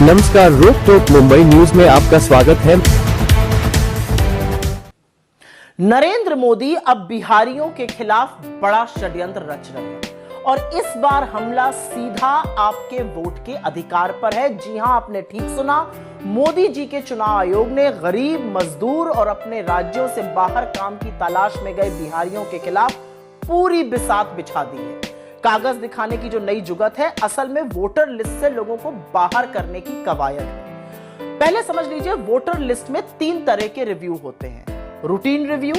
नमस्कार, रोक टोक मुंबई न्यूज में आपका स्वागत है। नरेंद्र मोदी अब बिहारियों के खिलाफ बड़ा षड्यंत्र रच रहे हैं और इस बार हमला सीधा आपके वोट के अधिकार पर है। जी हां, आपने ठीक सुना। मोदी जी के चुनाव आयोग ने गरीब, मजदूर और अपने राज्यों से बाहर काम की तलाश में गए बिहारियों के खिलाफ पूरी बिसात बिछा दी है। कागज दिखाने की जो नई जुगत है, असल में वोटर लिस्ट से लोगों को बाहर करने की कवायद है। पहले समझ लीजिए, वोटर लिस्ट में 3 तरह के रिव्यू होते हैं: रूटीन रिव्यू,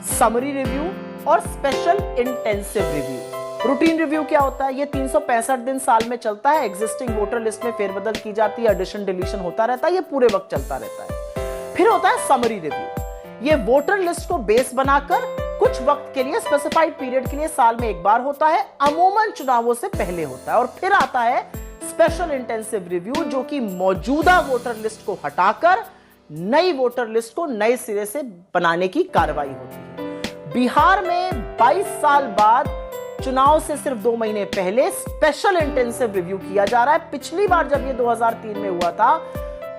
समरी रिव्यू और special intensive review. Routine review क्या होता है? ये 365 दिन साल में चलता है। एग्जिस्टिंग वोटर लिस्ट में फेरबदल की जाती है, एडिशन डिलीशन होता रहता है, ये पूरे वक्त चलता रहता है। फिर होता है समरी रिव्यू। ये वोटर लिस्ट को बेस बनाकर कुछ वक्त के लिए, स्पेसिफाइड पीरियड के लिए साल में एक बार होता है, अमूमन चुनावों से पहले होता है। और फिर आता है स्पेशल इंटेंसिव रिव्यू, जो कि मौजूदा वोटर लिस्ट को हटाकर नई वोटर लिस्ट को नए सिरे से बनाने की कार्रवाई होती है। बिहार में 22 साल बाद चुनाव से सिर्फ 2 महीने पहले स्पेशल इंटेंसिव रिव्यू किया जा रहा है। पिछली बार जब ये 2003 में हुआ था,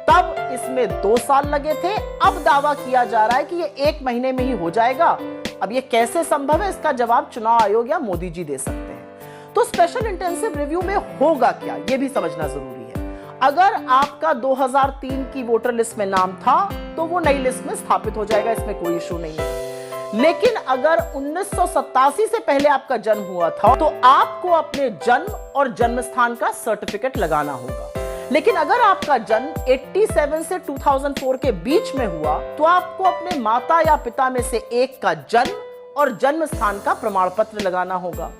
तब इसमें 2 साल लगे थे। अब दावा किया जा रहा है कि ये 1 महीने में ही हो जाएगा। अब ये कैसे संभव है, इसका जवाब चुनाव आयोग या मोदी जी दे सकते हैं। तो स्पेशल इंटेंसिव रिव्यू में होगा क्या, यह भी समझना जरूरी है। अगर आपका 2003 की वोटर लिस्ट में नाम था, तो वो नई लिस्ट में स्थापित हो जाएगा, इसमें कोई इशू नहीं है। लेकिन अगर 1987 से पहले आपका जन्म हुआ था, तो आपको अपने जन्म और जन्म स्थान का सर्टिफिकेट लगाना होगा। लेकिन अगर आपका जन्म 87 से 2004 के बीच में हुआ, तो आपको अपने माता या पिता में से एक का जन्म और जन्म स्थान का प्रमाण पत्र लगाना होगा।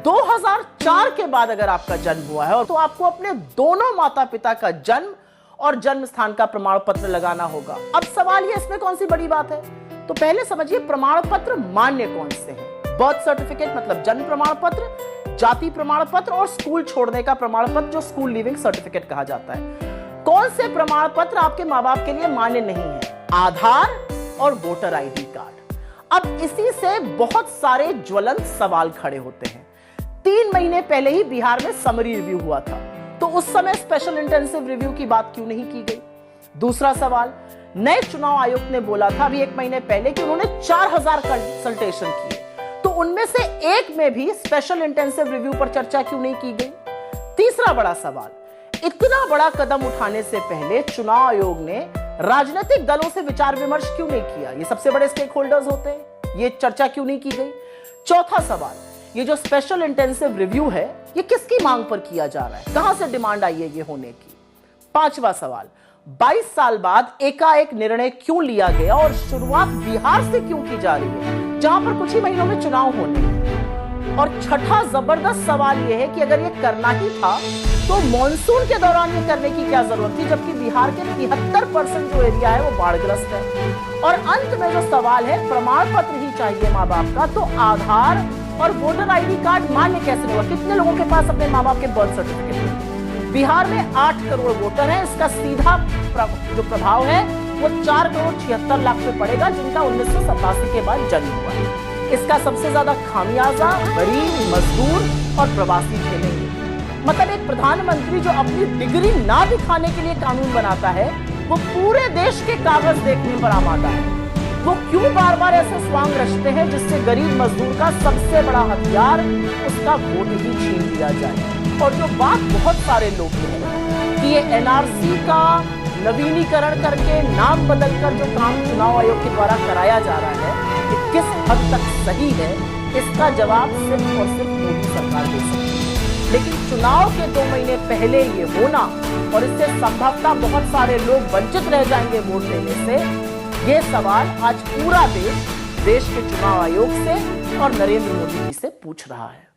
2004 के बाद अगर आपका जन्म हुआ है, तो आपको अपने दोनों माता पिता का जन्म और जन्म स्थान का प्रमाण पत्र लगाना होगा। अब सवाल ये, इसमें कौन सी बड़ी बात है? तो पहले समझिए, प्रमाण पत्र मान्य कौन से हैं। बर्थ सर्टिफिकेट मतलब जन्म प्रमाण पत्र, जाति प्रमाण पत्र और स्कूल छोड़ने का प्रमाण पत्र, जो स्कूल लिविंग सर्टिफिकेट कहा जाता है। कौन से प्रमाण पत्र आपके माँ बाप के लिए मान्य नहीं है? आधार और वोटर आईडी कार्ड। अब इसी से बहुत सारे ज्वलंत सवाल खड़े होते हैं। 3 महीने पहले ही बिहार में समरी रिव्यू हुआ था, तो उस समय स्पेशल इंटेंसिव रिव्यू की बात क्यों नहीं की गई? दूसरा सवाल, नए चुनाव आयोग ने बोला था अभी 1 महीने पहले कि उन्होंने 4000 कंसल्टेशन किए, तो उनमें से एक में भी स्पेशल इंटेंसिव रिव्यू पर चर्चा क्यों नहीं की गई? तीसरा बड़ा सवाल, इतना बड़ा कदम उठाने से पहले चुनाव आयोग ने राजनीतिक दलों से विचार विमर्श क्यों नहीं किया? ये सबसे बड़े स्टेक होल्डर्स होते हैं, ये चर्चा क्यों नहीं की गई? चौथा सवाल, ये जो स्पेशल इंटेंसिव रिव्यू है, ये किसकी मांग पर किया जा रहा है? कहां से डिमांड आई है ये होने की? पांचवा सवाल, 22 साल बाद एकाएक निर्णय क्यों लिया गया और शुरुआत बिहार से क्यों की जा रही है, जहां पर कुछ ही महीनों में चुनाव होने हैं? और छठा जबरदस्त सवाल यह है कि अगर ये करना ही था, तो मॉनसून के दौरान ये करने की क्या जरूरत थी, जबकि बिहार के 73% जो एरिया है वो बाढ़ग्रस्त है। और अंत में जो सवाल है, प्रमाण पत्र ही चाहिए माँ बाप का, तो आधार और वोटर आईडी कार्ड मान्य कैसे होगा? कितने लोगों के पास अपने माँ बाप के बर्थ सर्टिफिकेट है? बिहार में 8 करोड़ वोटर हैं। इसका सीधा जो प्रभाव है वो 4 करोड़ 76 लाख पे पड़ेगा, जिनका 1987 के बाद जन्म हुआ है। इसका सबसे ज्यादा खामियाजा गरीब, मजदूर और प्रवासी झेलेंगे। मतलब एक प्रधानमंत्री जो अपनी डिग्री ना दिखाने के लिए कानून बनाता है, वो पूरे देश के कागज देखने पर आमादा है। वो क्यों बार बार ऐसे स्वांग रचते हैं जिससे गरीब मजदूर का सबसे बड़ा हथियार, उसका वोट ही छीन लिया जाए? और जो बात बहुत सारे लोग हैं कि ये एनआरसी का नवीनीकरण करके नाम बदलकर जो काम चुनाव आयोग के द्वारा कराया जा रहा है, ये किस हद तक सही है, इसका जवाब सिर्फ और सिर्फ मोदी सरकार दे सकती है। लेकिन चुनाव के 2 महीने पहले ये होना और इससे संभवतः बहुत सारे लोग वंचित रह जाएंगे वोट देने से, ये सवाल आज पूरा देश के चुनाव आयोग से और नरेंद्र मोदी जी से पूछ रहा है।